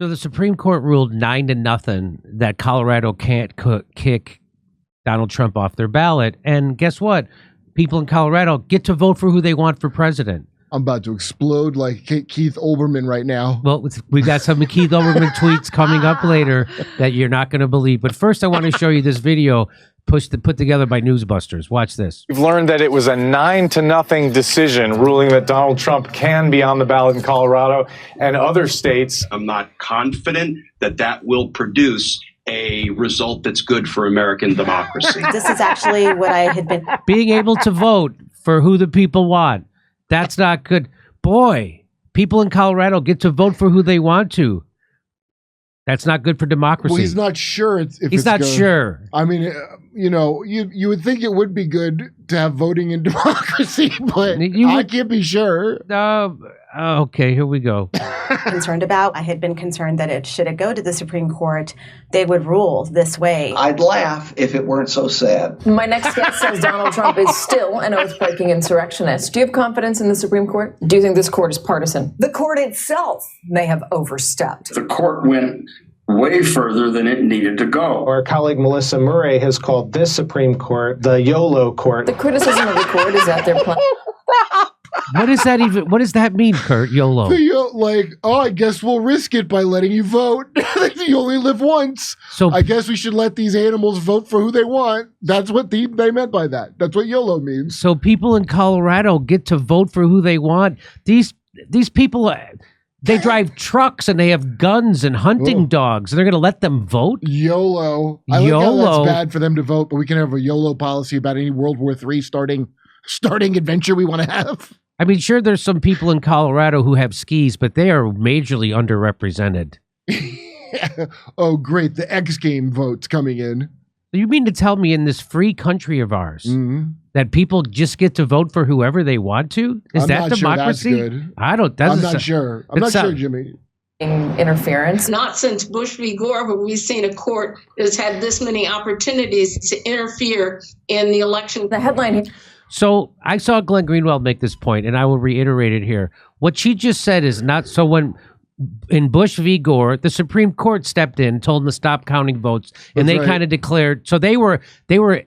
So the Supreme Court ruled 9-0 that Colorado can't kick Donald Trump off their ballot. And guess what? People in Colorado get to vote for who they want for president. I'm about to explode like Keith Olbermann right now. Well, we got some Keith Olbermann tweets coming up later that you're not going to believe. But first, I want to show you this video put together by Newsbusters. Watch this. We've learned that it was a 9-0 decision ruling that Donald Trump can be on the ballot in Colorado and other states. I'm not confident that that will produce a result that's good for American democracy. This is actually what I had been... Being able to vote for who the people want. That's not good. Boy, people in Colorado get to vote for who they want to. That's not good for democracy. Well, he's not sure. He's not sure. I mean, you would think it would be good to have voting in democracy, but I can't be sure. Okay, here we go. Concerned about. I had been concerned that should it go to the Supreme Court, they would rule this way. I'd laugh if it weren't so sad. My next guest says Donald Trump is still an oath-breaking insurrectionist. Do you have confidence in the Supreme Court? Do you think this court is partisan? The court itself may have overstepped. The court went way further than it needed to go. Our colleague Melissa Murray has called this Supreme Court the YOLO court. The criticism of the court is that they're playing. What is that even? What does that mean, Kurt? YOLO? I guess we'll risk it by letting you vote. You only live once. So I guess we should let these animals vote for who they want. That's what they meant by that. That's what YOLO means. So people in Colorado get to vote for who they want. These people, they drive trucks and they have guns and hunting dogs, and they're going to let them vote? YOLO. I like how that's bad for them to vote, but we can have a YOLO policy about any World War III starting adventure we want to have. I mean, sure, there's some people in Colorado who have skis, but they are majorly underrepresented. Oh, great. The X game votes coming in. You mean to tell me in this free country of ours that people just get to vote for whoever they want to? Is that democracy? Sure that's good. I'm not sure. I'm not sure, Jimmy. Interference. Not since Bush v. Gore have we seen a court that's had this many opportunities to interfere in the election. The headline here. So I saw Glenn Greenwald make this point, and I will reiterate it here. What she just said is not so. When in Bush v. Gore, the Supreme Court stepped in, told them to stop counting votes, and they kind of declared. So they were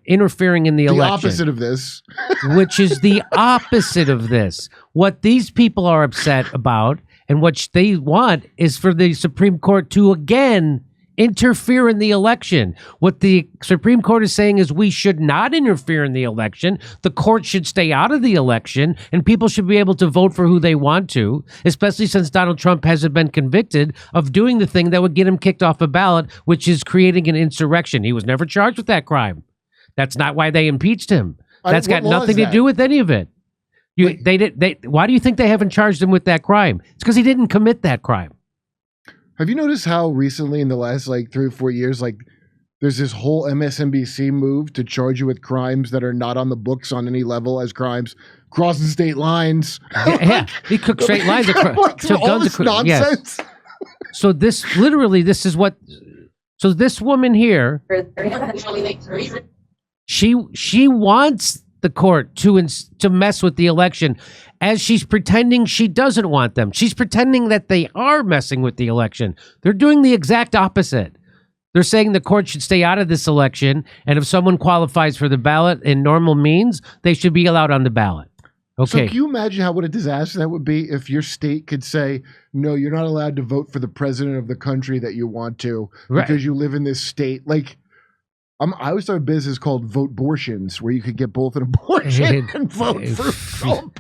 interfering in the election. The opposite of this, which is the opposite of this. What these people are upset about, and what they want, is for the Supreme Court to again interfere in the election. What the Supreme Court is saying is we should not interfere in the election. The court should stay out of the election, and people should be able to vote for who they want to, especially since Donald Trump hasn't been convicted of doing the thing that would get him kicked off a ballot, which is creating an insurrection. He was never charged with that crime. That's not why they impeached him. That's got nothing to do with any of it. Why do you think they haven't charged him with that crime? It's because he didn't commit that crime. Have you noticed how recently in the last 3 or 4 years, there's this whole MSNBC move to charge you with crimes that are not on the books on any level as crimes, crossing state lines. Yeah, he cooked straight lines. So guns nonsense. Yes. So this woman here, she wants the court to mess with the election, as she's pretending she doesn't want them. She's pretending that they are messing with the election. They're doing the exact opposite. They're saying the court should stay out of this election, and if someone qualifies for the ballot in normal means, they should be allowed on the ballot. Okay. So can you imagine what a disaster that would be if your state could say, no, you're not allowed to vote for the president of the country that you want to because you live in this state? I always started a business called Vote-bortions, where you could get both an abortion and vote for Trump.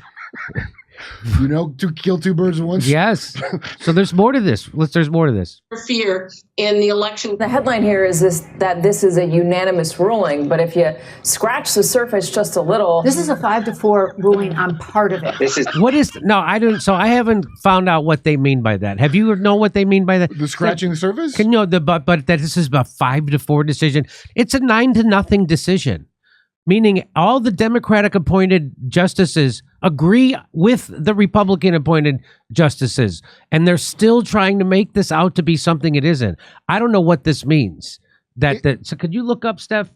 To kill two birds with one stone. Yes. So there's more to this. There's more to this. Interfere in the election. The headline here is that this is a unanimous ruling, but if you scratch the surface just a little, this is a 5-4 ruling on part of it. I don't. So I haven't found out what they mean by that. Have you know what they mean by that? The scratching the surface? But that this is a 5-4 decision. It's a 9-0 decision. Meaning all the Democratic appointed justices agree with the Republican appointed justices, and they're still trying to make this out to be something it isn't. I don't know what this means. So could you look up, Steph,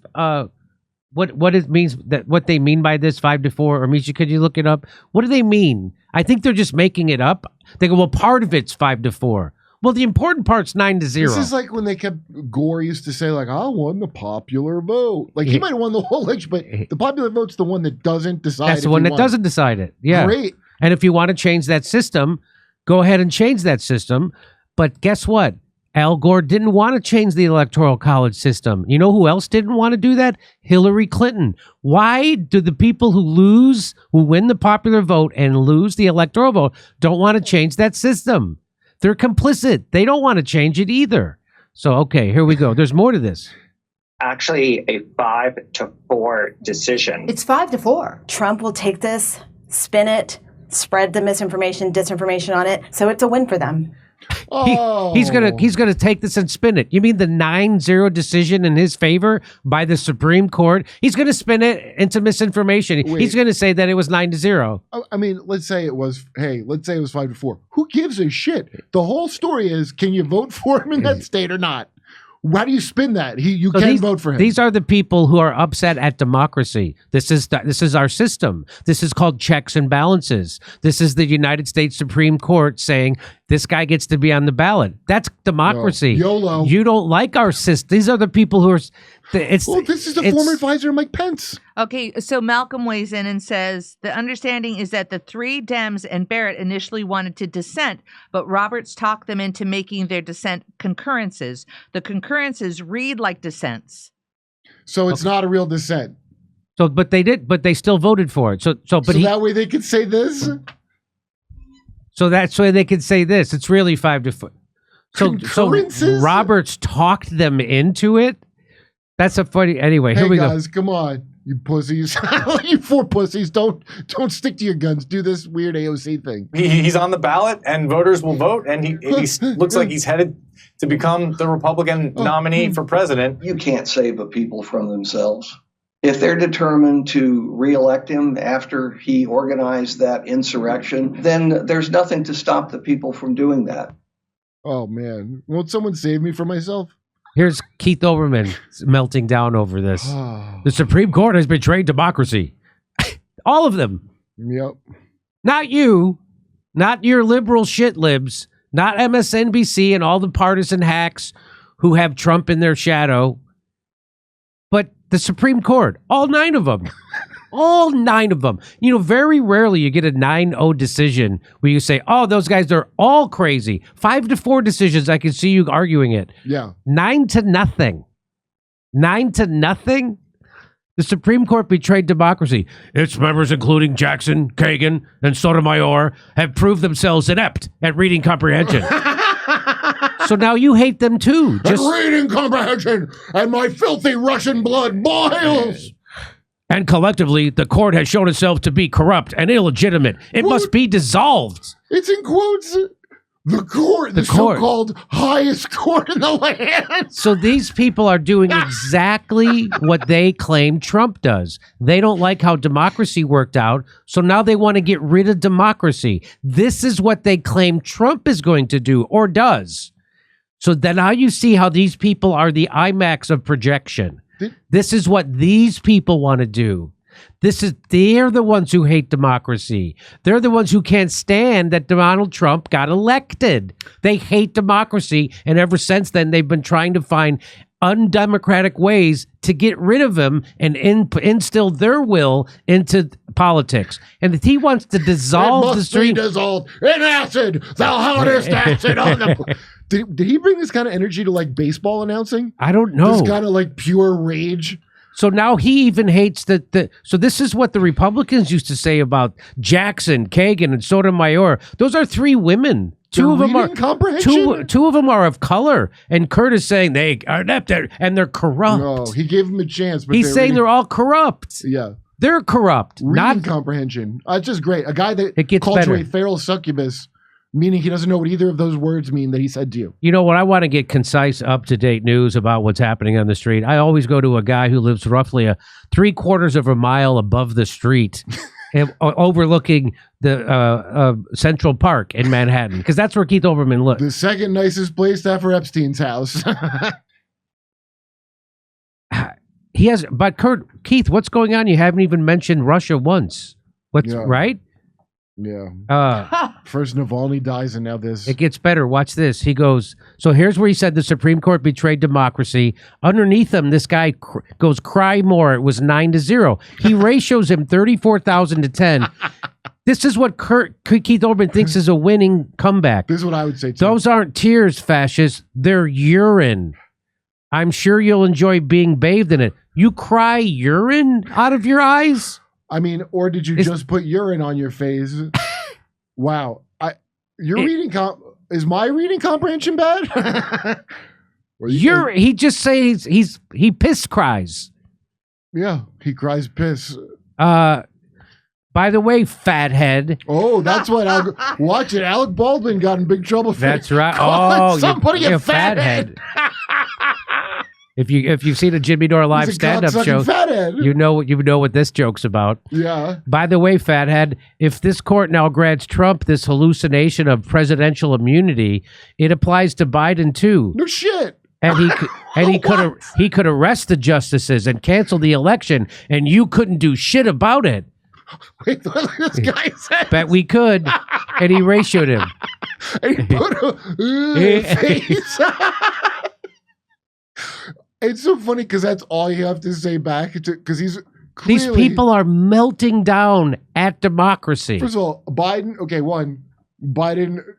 what it means, what they mean by this 5-4? Or Misha, could you look it up? What do they mean? I think they're just making it up. They go, well, part of it's 5-4. Well, the important part's 9-0. This is like when they kept Gore used to say, like, I won the popular vote. Like, he might have won the whole election, but the popular vote's the one that doesn't decide. That's the one that doesn't decide it. Yeah. Great. And if you want to change that system, go ahead and change that system. But guess what? Al Gore didn't want to change the Electoral College system. You know who else didn't want to do that? Hillary Clinton. Why do the people who win the popular vote and lose the electoral vote, don't want to change that system? They're complicit. They don't want to change it either. So, okay, here we go. There's more to this. Actually, a 5-4 decision. It's 5-4. Trump will take this, spin it, spread the misinformation, disinformation on it. So it's a win for them. He's gonna take this and spin it. You mean the 9-0 decision in his favor by the Supreme Court? He's gonna spin it into misinformation. Wait. He's gonna say that it was 9-0. I mean, let's say it was 5-4. Who gives a shit? The whole story is, can you vote for him in that state or not? Why do you spin that? You can vote for him. These are the people who are upset at democracy. This is our system. This is called checks and balances. This is the United States Supreme Court saying this guy gets to be on the ballot. That's democracy. No. YOLO. You don't like our system. These are the people who are. This is the former advisor, Mike Pence. Okay, so Malcolm weighs in and says, the understanding is that the three Dems and Barrett initially wanted to dissent, but Roberts talked them into making their dissent concurrences. The concurrences read like dissents. So it's not a real dissent. So, but they still voted for it. So that way they could say this? So that's why they could say this. It's really 5-4. So Roberts talked them into it? That's a funny. Anyway, here we go. Hey guys, come on, you pussies! You four pussies! Don't stick to your guns. Do this weird AOC thing. He's on the ballot, and voters will vote, and he looks like he's headed to become the Republican nominee for president. You can't save a people from themselves. If they're determined to reelect him after he organized that insurrection, then there's nothing to stop the people from doing that. Oh man, won't someone save me from myself? Here's Keith Olbermann melting down over this. The Supreme Court has betrayed democracy. All of them. Yep. Not you. Not your liberal shit libs. Not MSNBC and all the partisan hacks who have Trump in their shadow. But the Supreme Court. All 9 of them. All 9 of them. You know, very rarely you get a 9-0 decision where you say, oh, those guys are all crazy. 5-4 decisions, I can see you arguing it. Yeah. 9-0. 9-0? The Supreme Court betrayed democracy. Its members, including Jackson, Kagan, and Sotomayor, have proved themselves inept at reading comprehension. So now you hate them too. Reading comprehension, and my filthy Russian blood boils. And collectively, the court has shown itself to be corrupt and illegitimate. It must be dissolved. It's in quotes. The court, the so-called highest court in the land. So these people are doing exactly what they claim Trump does. They don't like how democracy worked out, so now they want to get rid of democracy. This is what they claim Trump is going to do or does. So then now you see how these people are the IMAX of projection. This is what these people want to do. They're the ones who hate democracy. They're the ones who can't stand that Donald Trump got elected. They hate democracy, and ever since then, they've been trying to find undemocratic ways to get rid of him and instill their will into politics. And if he wants to dissolve the stream, dissolved in acid, the hottest acid on the. Did he bring this kind of energy to like baseball announcing? I don't know. This kind of like pure rage. So now he even hates so this is what the Republicans used to say about Jackson, Kagan, and Sotomayor. Those are 3 women. Two of them are of color, and Kurt is saying they are inept and they're corrupt. No, he gave them a chance, but he's saying they're all corrupt. Yeah, they're corrupt. Reading comprehension. It's just great. A guy that called you a feral succubus, meaning he doesn't know what either of those words mean that he said to you. You know, when I want to get concise, up-to-date news about what's happening on the street, I always go to a guy who lives roughly 3/4 of a mile above the street. Overlooking the Central Park in Manhattan, because that's where Keith Olbermann lives. The second nicest place after Epstein's house. He has, but Keith, what's going on? You haven't even mentioned Russia once. Right? Yeah. First Navalny dies, and now this. It gets better. Watch this. He goes, so here's where he said the Supreme Court betrayed democracy. Underneath him, this guy goes, cry more. It was 9-0. He ratios him 34,000 to 10. This is what Keith Olbermann thinks is a winning comeback. This is what I would say, too. Those aren't tears, fascists. They're urine. I'm sure you'll enjoy being bathed in it. You cry urine out of your eyes? I mean, or did you just put urine on your face? Wow. Is my reading comprehension bad? He just says he piss cries. Yeah, he cries piss. By the way, fathead. Oh, that's what watch it. Alec Baldwin got in big trouble for That's right. Oh, somebody a fathead. If you've seen a Jimmy Dore live stand-up show, fathead. you know what this joke's about. Yeah. By the way, fathead, if this court now grants Trump this hallucination of presidential immunity, it applies to Biden too. No shit. And he could arrest the justices and cancel the election, and you couldn't do shit about it. Wait, what this guy said? Bet we could. And he ratioed him. And he put a face. It's so funny because that's all you have to say back because he's clearly, these people are melting down at democracy. First of all, Biden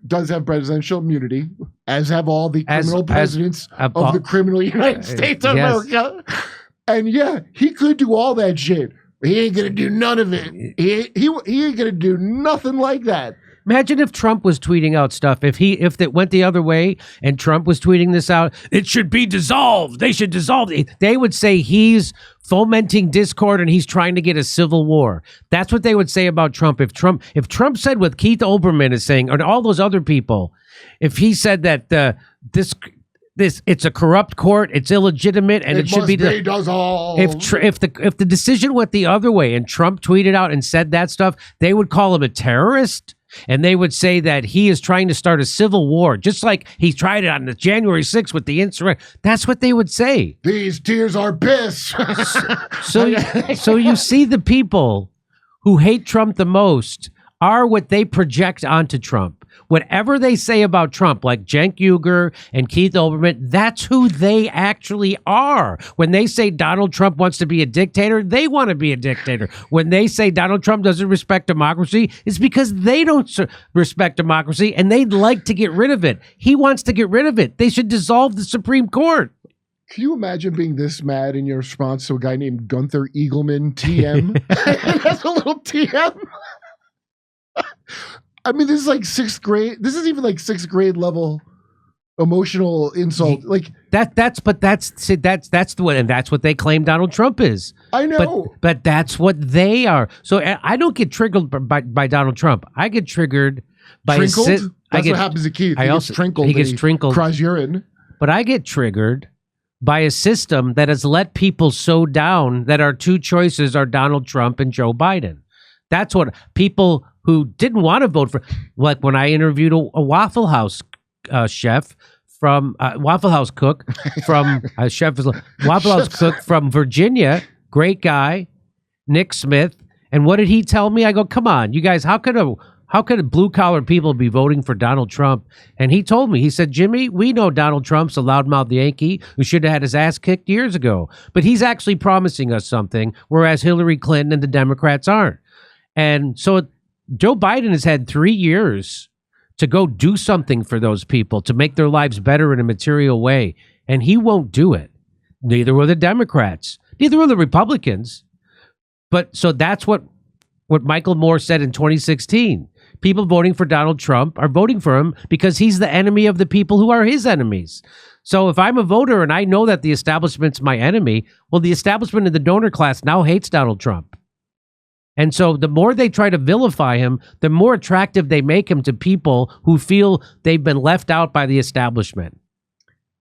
does have presidential immunity, as have all the criminal presidents of the criminal United States of America. And yeah, he could do all that shit. He ain't gonna do none of it. He ain't gonna do nothing like that. Imagine if Trump was tweeting out stuff. If it went the other way and Trump was tweeting this out, it should be dissolved. They should dissolve it. They would say he's fomenting discord and he's trying to get a civil war. That's what they would say about Trump. If Trump said what Keith Olbermann is saying, or all those other people, if he said that this it's a corrupt court, it's illegitimate, and it should be dissolved. If the decision went the other way and Trump tweeted out and said that stuff, they would call him a terrorist. And they would say that he is trying to start a civil war, just like he tried it on the January 6th with the insurrection. That's what they would say. These tears are piss. So you see the people who hate Trump the most are what they project onto Trump. Whatever they say about Trump, like Cenk Uygur and Keith Olbermann, that's who they actually are. When they say Donald Trump wants to be a dictator, they want to be a dictator. When they say Donald Trump doesn't respect democracy, it's because they don't respect democracy and they'd like to get rid of it. He wants to get rid of it. They should dissolve the Supreme Court. Can you imagine being this mad in your response to a guy named Gunther Eagleman, TM? That's a little TM. I mean, this is like sixth grade. This is even like sixth grade level emotional insult. Like that's the one, and that's what they claim Donald Trump is. I know, but that's what they are. So I don't get triggered by Donald Trump. I get triggered by Trinkled? That's what happens to Keith. He gets trinkled. He gets trinkled. Cries urine. But I get triggered by a system that has let people so down that our two choices are Donald Trump and Joe Biden. That's what people who didn't want to vote for, like when I interviewed a Waffle House chef from Waffle House cook from Waffle House cook from Virginia, great guy, Nick Smith. And what did he tell me? I go, come on, you guys, how could blue collar people be voting for Donald Trump? And he told me, he said, Jimmy, we know Donald Trump's a loudmouth Yankee who should have had his ass kicked years ago, but he's actually promising us something, whereas Hillary Clinton and the Democrats aren't. And so Joe Biden has had 3 years to go do something for those people, to make their lives better in a material way. And he won't do it. Neither will the Democrats. Neither will the Republicans. But so that's what Michael Moore said in 2016. People voting for Donald Trump are voting for him because he's the enemy of the people who are his enemies. So if I'm a voter and I know that the establishment's my enemy, well, the establishment in the donor class now hates Donald Trump. And so the more they try to vilify him, the more attractive they make him to people who feel they've been left out by the establishment.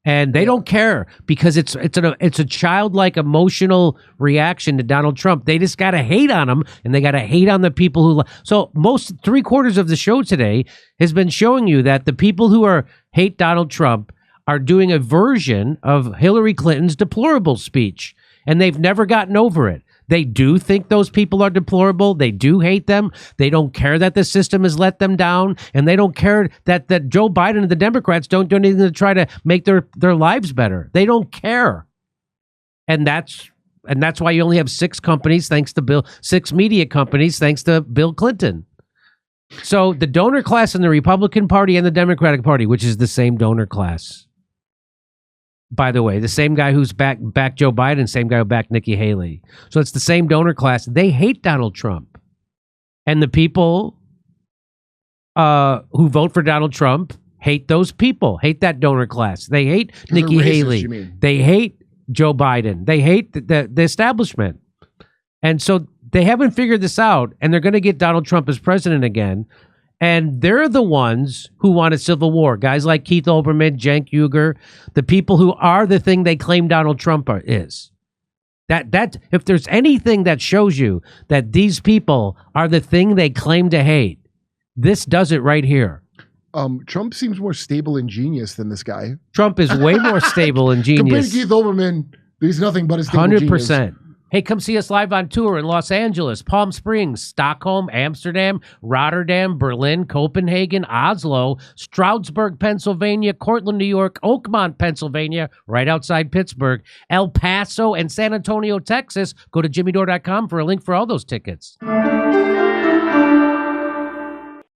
And they don't care because it's a childlike emotional reaction to Donald Trump. They just got to hate on him, and they got to hate on the people who. So most 3/4 of the show today has been showing you that the people who hate Donald Trump are doing a version of Hillary Clinton's deplorable speech, and they've never gotten over it. They do think those people are deplorable. They do hate them. They don't care that the system has let them down, and they don't care that Joe Biden and the Democrats don't do anything to try to make their lives better. They don't care. And that's why you only have 6 companies, six media companies, thanks to Bill Clinton. So the donor class in the Republican Party and the Democratic Party, which is the same donor class, by the way, the same guy who's back Joe Biden, same guy who backed Nikki Haley. So it's the same donor class. They hate Donald Trump. And the people who vote for Donald Trump hate those people, hate that donor class. They hate Nikki Haley. They hate Joe Biden. They hate the establishment. And so they haven't figured this out, and they're going to get Donald Trump as president again. And they're the ones who want a civil war. Guys like Keith Olbermann, Cenk Uygur, the people who are the thing they claim Donald Trump is. That if there's anything that shows you that these people are the thing they claim to hate, this does it right here. Trump seems more stable and genius than this guy. Trump is way more stable and genius. Compared to Keith Olbermann, he's nothing but a stable 100%. Genius. Hey, come see us live on tour in Los Angeles, Palm Springs, Stockholm, Amsterdam, Rotterdam, Berlin, Copenhagen, Oslo, Stroudsburg, Pennsylvania, Cortland, New York, Oakmont, Pennsylvania, right outside Pittsburgh, El Paso, and San Antonio, Texas. Go to jimmydore.com for a link for all those tickets.